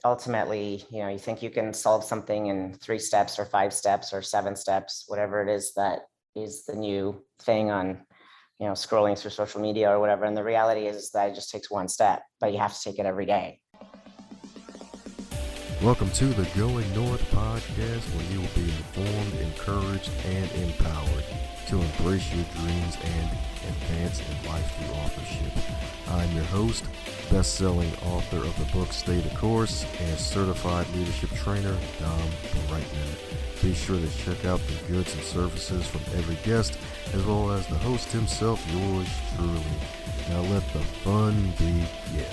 ultimately, you think you can solve something in 3 steps or 5 steps or 7 steps, whatever it is that is the new thing on, scrolling through social media or whatever. And the reality is that it just takes 1 step, but you have to take it every day. Welcome to the Going North podcast, where you will be informed, encouraged, and empowered to embrace your dreams and advance in life through authorship. I'm your host, best-selling author of the book Stay the Course, and certified leadership trainer, Dom Brightman. Be sure to check out the goods and services from every guest, as well as the host himself, yours truly. Now let the fun begin.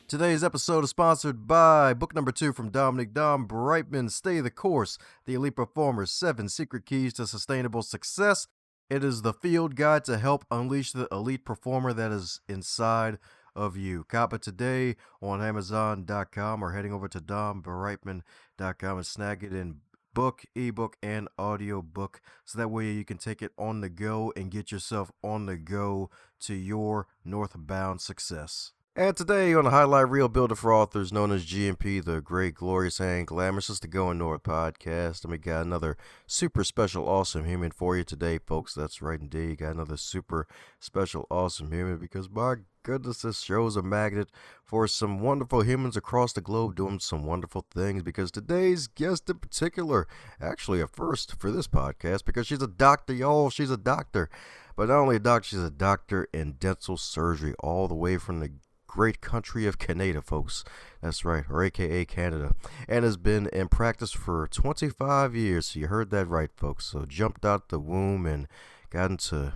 Today's episode is sponsored by book number 2 from Dominic Dom Brightman, Stay the Course, The Elite Performer's 7 Secret Keys to Sustainable Success. It is the field guide to help unleash the elite performer that is inside of you. Cop it today on Amazon.com or heading over to dombrightman.com and snag it in book, ebook, and audiobook, so that way you can take it on the go and get yourself on the go to your northbound success. And today on the Highlight Reel Builder for Authors, known as GMP, the great, glorious, and glamorous, is the Going North podcast. And we got another super special, awesome human for you today, folks. That's right, indeed. Got another super special, awesome human, because my goodness, this show is a magnet for some wonderful humans across the globe doing some wonderful things. Because today's guest in particular, actually a first for this podcast, because she's a doctor, y'all. She's a doctor. But not only a doctor, she's a doctor in dental surgery, all the way from the great country of Canada, folks. That's right, or aka Canada, and has been in practice for 25 years. So you heard that right, folks. So jumped out the womb and got into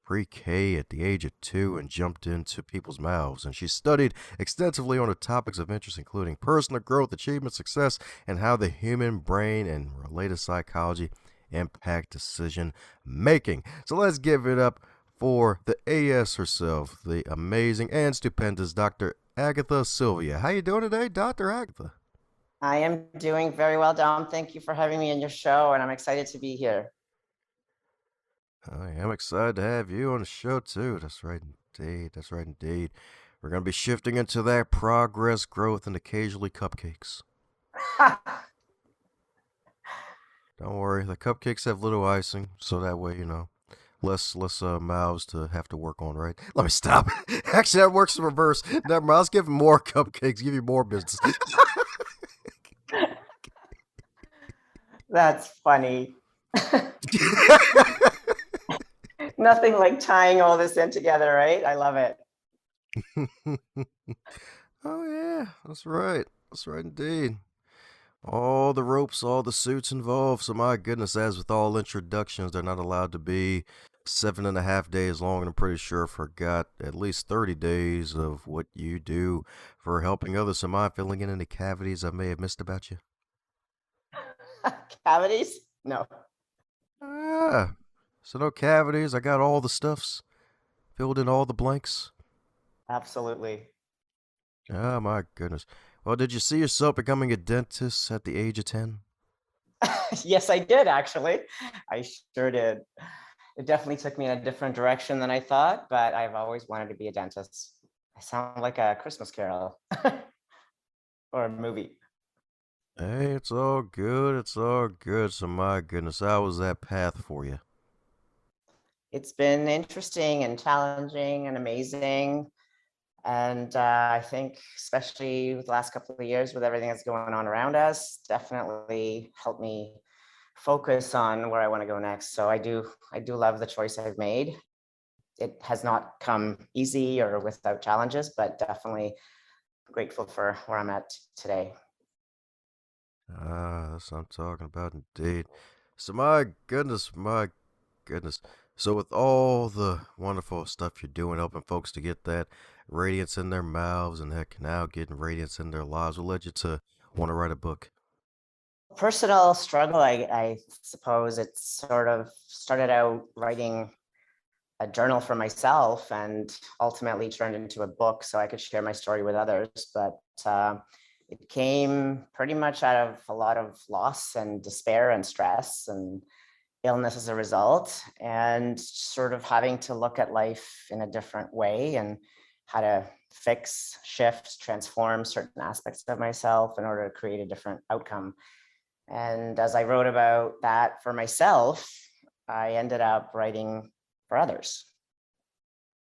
pre-K at the age of 2 and jumped into people's mouths. And she studied extensively on the topics of interest, including personal growth, achievement, success, and how the human brain and related psychology impact decision making. So let's give it up for the AS herself, the amazing and stupendous Dr. Agatha Sylwia. How you doing today, Dr. Agatha? I am doing very well, Dom. Thank you for having me on your show, and I'm excited to be here. I am excited to have you on the show, too. That's right, indeed. That's right, indeed. We're going to be shifting into that progress, growth, and occasionally cupcakes. Don't worry, the cupcakes have little icing, so that way, less mouths to have to work on, right? Let me stop. Actually, that works in reverse. Never mind. Let's give you more cupcakes, give you more business. That's funny. Nothing like tying all this in together, right? I love it. Oh, yeah. That's right. That's right, indeed. All the ropes, all the suits involved. So my goodness, as with all introductions, they're not allowed to be 7.5 days long. And I'm pretty sure I forgot at least 30 days of what you do for helping others. So am I filling in any cavities I may have missed about you? Cavities? No. So no cavities. I got all the stuffs. Filled in all the blanks. Absolutely. Oh my goodness. Well, did you see yourself becoming a dentist at the age of 10? Yes, I did, actually. I sure did. It definitely took me in a different direction than I thought, but I've always wanted to be a dentist. I sound like a Christmas Carol or a movie. Hey, it's all good. It's all good. So my goodness, how was that path for you? It's been interesting and challenging and amazing. And I think, especially with the last couple of years, with everything that's going on around us, definitely helped me focus on where I want to go next. So I do love the choice I've made. It has not come easy or without challenges, but definitely grateful for where I'm at today. That's what I'm talking about, indeed. So my goodness. So with all the wonderful stuff you're doing, helping folks to get that radiance in their mouths and heck, now getting radiance in their lives, what led you to want to write a book? Personal struggle, I suppose. It sort of started out writing a journal for myself and ultimately turned into a book so I could share my story with others. But it came pretty much out of a lot of loss and despair and stress and illness as a result, and sort of having to look at life in a different way and how to fix, shift, transform certain aspects of myself in order to create a different outcome. And as I wrote about that for myself, I ended up writing for others.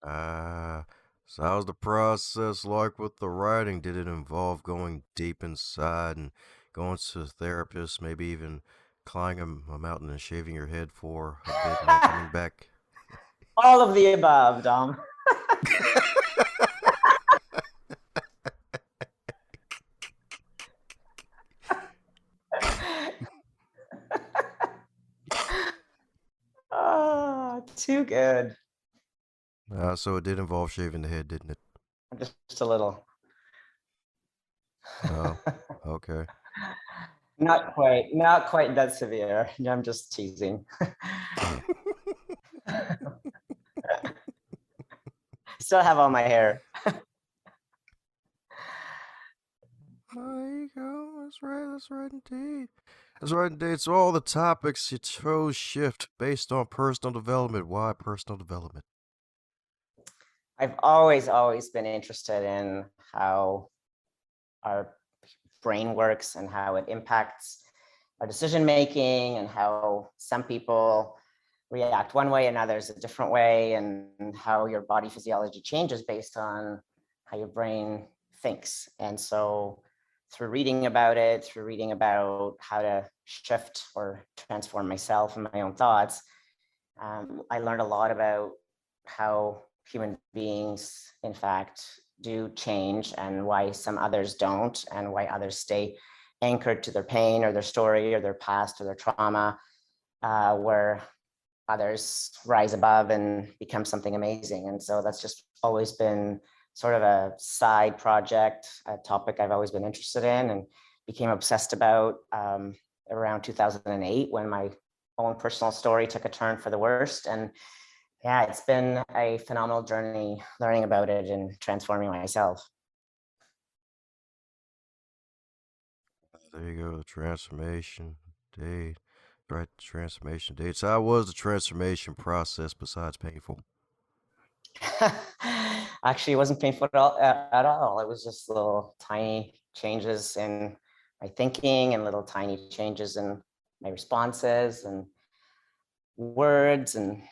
Ah, so how's the process like with the writing? Did it involve going deep inside and going to a therapist, maybe even climbing a mountain and shaving your head for a bit and then coming back? All of the above, Dom. Oh, too good. So it did involve shaving the head, didn't it? Just a little. Oh, okay. Not quite that severe. I'm just teasing. Still have all my hair. There you go. That's right. That's right indeed. That's right indeed. So all the topics you chose shift based on personal development. Why personal development? I've always been interested in how our brain works and how it impacts our decision making, and how some people react one way and others a different way, and how your body physiology changes based on how your brain thinks. And so through reading about it, through reading about how to shift or transform myself and my own thoughts, I learned a lot about how human beings, in fact, do change, and why some others don't, and why others stay anchored to their pain or their story or their past or their trauma, where others rise above and become something amazing. And so that's just always been sort of a side project, a topic I've always been interested in and became obsessed about around 2008, when my own personal story took a turn for the worst. And yeah, it's been a phenomenal journey learning about it and transforming myself. There you go. The transformation date. Right. Transformation date. So how was the transformation process besides painful? Actually, it wasn't painful at all. It was just little tiny changes in my thinking and little tiny changes in my responses and words, and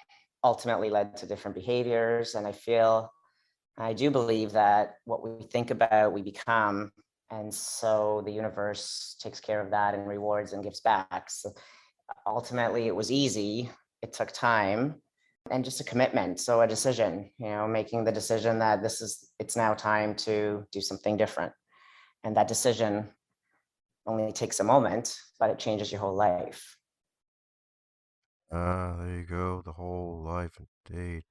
ultimately led to different behaviors. And I do believe that what we think about, we become. And so the universe takes care of that and rewards and gives back. So ultimately, it was easy. It took time and just a commitment. So a decision, making the decision that it's now time to do something different. And that decision only takes a moment, but it changes your whole life. Ah, there you go. The whole life and date.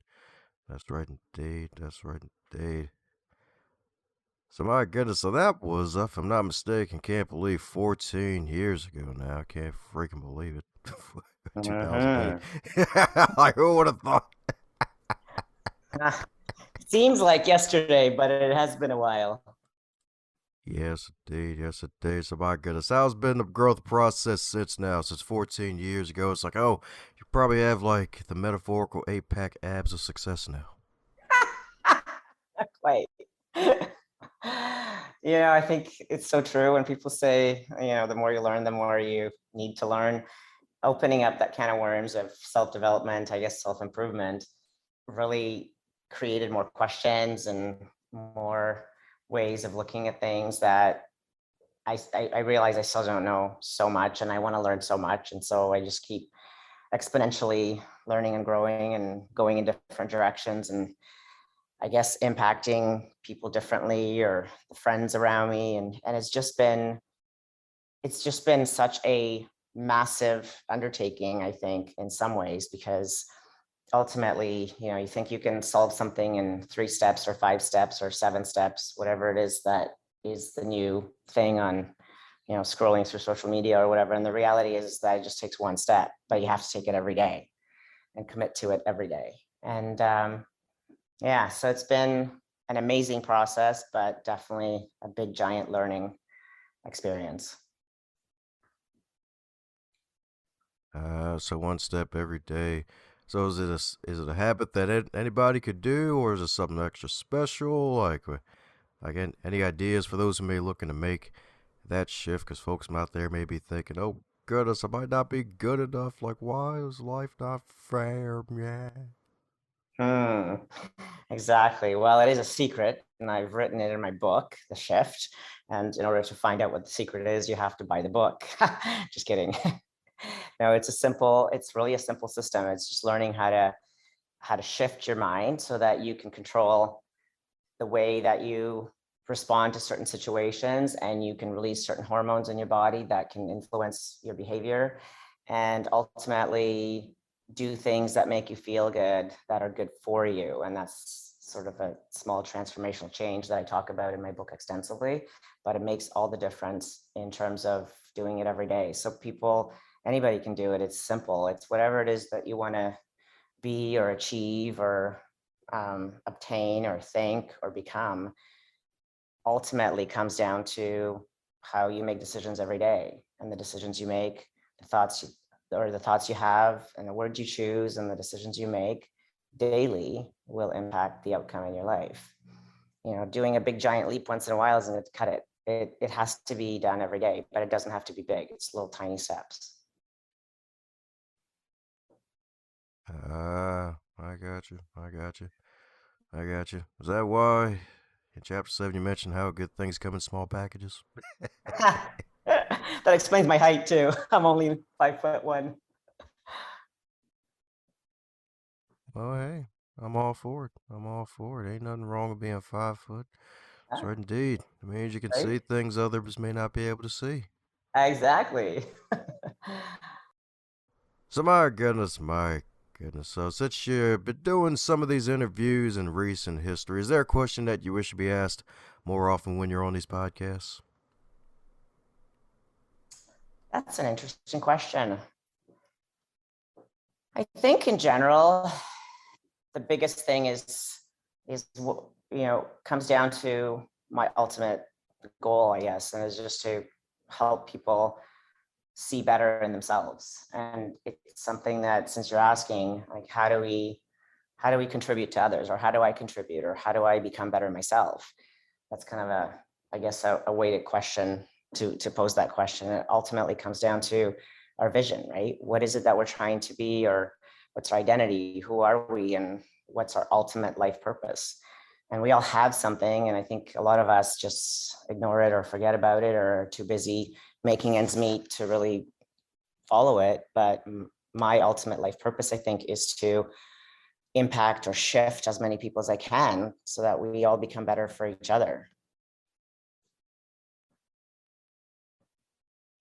That's right indeed. That's right indeed. So my goodness, so that was, if I'm not mistaken, can't believe 14 years ago now. I can't freaking believe it. 2008. Mhm. Like who would have thought? Seems like yesterday, but it has been a while. Yes, indeed. Yes, indeed. So my goodness, how's been the growth process since 14 years ago? It's like, oh, you probably have like the metaphorical 8-pack abs of success now. Quite. I think it's so true when people say, the more you learn, the more you need to learn. Opening up that can of worms of self-development, I guess self-improvement, really created more questions and more ways of looking at things that I realize I still don't know so much, and I want to learn so much. And so I just keep exponentially learning and growing and going in different directions, and I guess impacting people differently, or the friends around me. And it's just been such a massive undertaking, I think, in some ways, because ultimately, you think you can solve something in 3 steps or 5 steps or 7 steps, whatever it is that is the new thing on, scrolling through social media or whatever. And the reality is that it just takes 1 step, but you have to take it every day and commit to it every day. And yeah, so it's been an amazing process, but definitely a big giant learning experience. So one step every day. So is it a habit that anybody could do, or is it something extra special? Like any ideas for those who may looking to make that shift? Because folks out there may be thinking, "Oh goodness, I might not be good enough. Like, why is life not fair?" Yeah. Hmm. Exactly. Well, it is a secret, and I've written it in my book, The Shift. And in order to find out what the secret is, you have to buy the book. Just kidding. No, it's really a simple system. It's just learning how to shift your mind so that you can control the way that you respond to certain situations, and you can release certain hormones in your body that can influence your behavior, and ultimately do things that make you feel good, that are good for you. And that's sort of a small transformational change that I talk about in my book extensively, but it makes all the difference in terms of doing it every day. So anybody can do it. It's simple. It's whatever it is that you want to be or achieve or obtain or think or become, ultimately comes down to how you make decisions every day, and the decisions you make, the thoughts you have, and the words you choose, and the decisions you make daily will impact the outcome in your life. Doing a big giant leap once in a while isn't going to cut it. It has to be done every day, but it doesn't have to be big. It's little tiny steps. I got you. I got you. Is that why in chapter 7 you mentioned how good things come in small packages? That explains my height too. I'm only 5'1". Oh, hey, I'm all for it. I'm all for it. Ain't nothing wrong with being 5 foot. That's right, indeed. It means you can Right? see things others may not be able to see. Exactly. So, my goodness, my goodness. So, since you've been doing some of these interviews in recent history, is there a question that you wish to be asked more often when you're on these podcasts? That's an interesting question. I think in general, the biggest thing is comes down to my ultimate goal, I guess, and is just to help people see better in themselves. And it's something that, since you're asking, like, how do we contribute to others, or how do I contribute, or how do I become better myself? That's kind of a weighted question to pose that question. It ultimately comes down to our vision, right? What is it that we're trying to be, or what's our identity? Who are we, and what's our ultimate life purpose? And we all have something, and I think a lot of us just ignore it or forget about it, or are too busy making ends meet to really follow it. But my ultimate life purpose, I think, is to impact or shift as many people as I can so that we all become better for each other.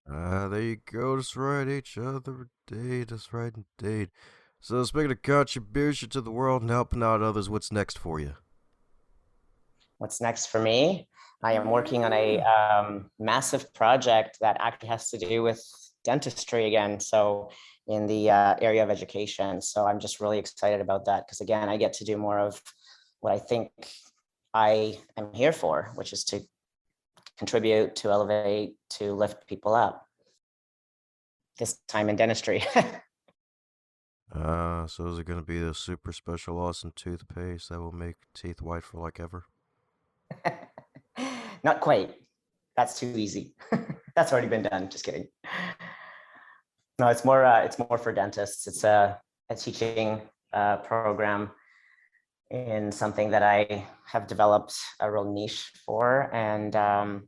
There you go. That's right, each other indeed. That's right, indeed. So, speaking of contribution to the world and helping out others, what's next for you? What's next for me? I am working on a Yeah. massive project that actually has to do with dentistry again. So, in the area of education. So, I'm just really excited about that because, again, I get to do more of what I think I am here for, which is to contribute, to elevate, to lift people up. This time in dentistry. So is it going to be the super special awesome toothpaste that will make teeth white for like ever? Not quite. That's too easy. That's already been done. Just kidding. No, it's more. It's more for dentists. It's a teaching program in something that I have developed a real niche for, and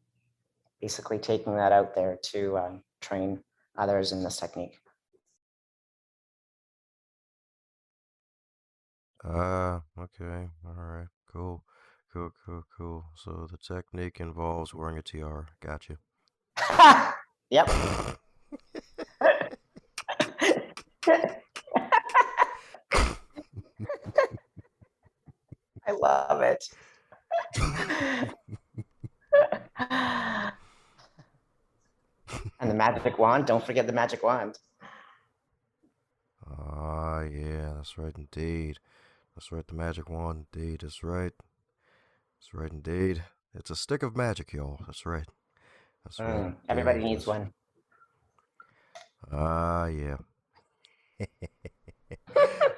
basically taking that out there to train others in this technique. Okay. All right. Cool. Cool, cool, cool. So the technique involves wearing a tiara. Gotcha. Yep. I love it. And the magic wand. Don't forget the magic wand. Ah, yeah, that's right indeed. That's right, the magic wand indeed. That's right. That's right indeed. It's a stick of magic, y'all. That's right. That's right. Everybody Indeed. needs one. Yeah.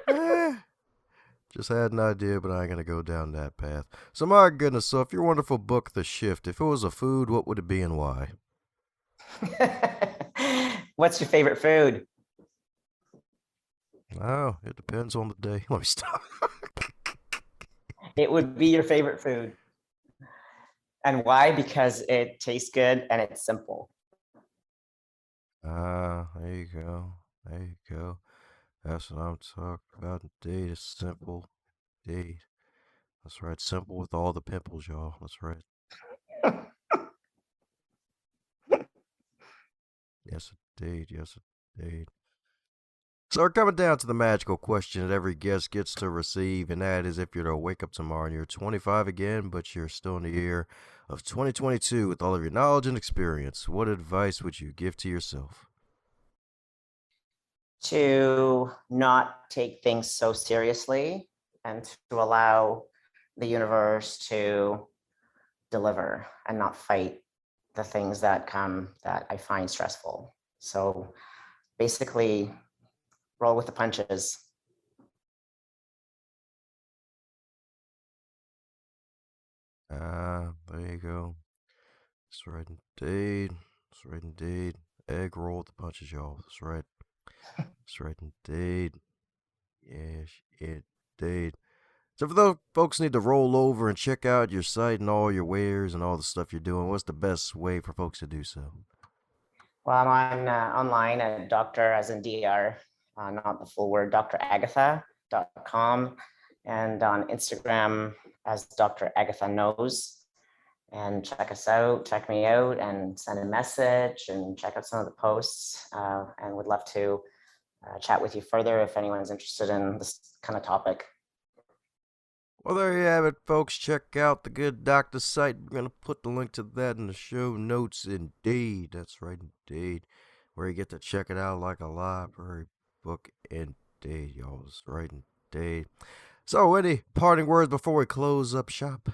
Eh, just had an idea, but I ain't gonna go down that path. So my goodness, so if your wonderful book, The Shift, if it was a food, what would it be and why? What's your favorite food? Oh, it depends on the day. Let me stop. It would be your favorite food. And why? Because it tastes good and it's simple. There you go. There you go. That's what I'm talking about. Indeed, it's simple. Indeed. That's right. Simple with all the pimples, y'all. That's right. Yes, indeed. Yes, indeed. So we're coming down to the magical question that every guest gets to receive, and that is if you're to wake up tomorrow and you're 25 again, but you're still in the year of 2022 with all of your knowledge and experience, what advice would you give to yourself? To not take things so seriously and to allow the universe to deliver and not fight the things that come that I find stressful. So basically, roll with the punches. There you go. That's right indeed. That's right indeed. Egg roll with the punches, y'all. That's right. That's right indeed. Yes, indeed. So for those folks need to roll over and check out your site and all your wares and all the stuff you're doing, what's the best way for folks to do so? Well, I'm on online at Dr. as in DR, not the full word, dragatha.com, and on Instagram as Dr. Agatha Knows. And check us out, check me out, and send a message and check out some of the posts. And would love to chat with you further if anyone's interested in this kind of topic. Well, there you have it, folks. Check out the Good Doctor site. We're going to put the link to that in the show notes. Indeed. That's right, indeed. Where you get to check it out like a library book. Indeed, y'all. That's right, indeed. So, any parting words before we close up shop?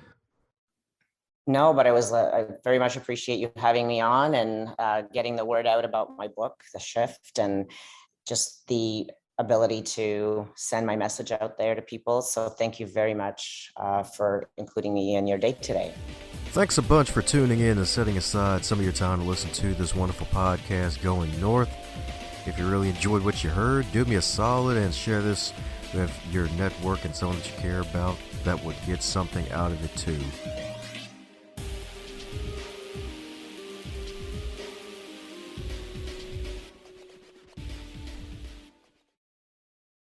No, but I very much appreciate you having me on and getting the word out about my book, The Shift, and just the ability to send my message out there to people. So thank you very much for including me in your day today. Thanks a bunch for tuning in and setting aside some of your time to listen to this wonderful podcast, Going North. If you really enjoyed what you heard, do me a solid and share this with your network and someone that you care about that would get something out of it too.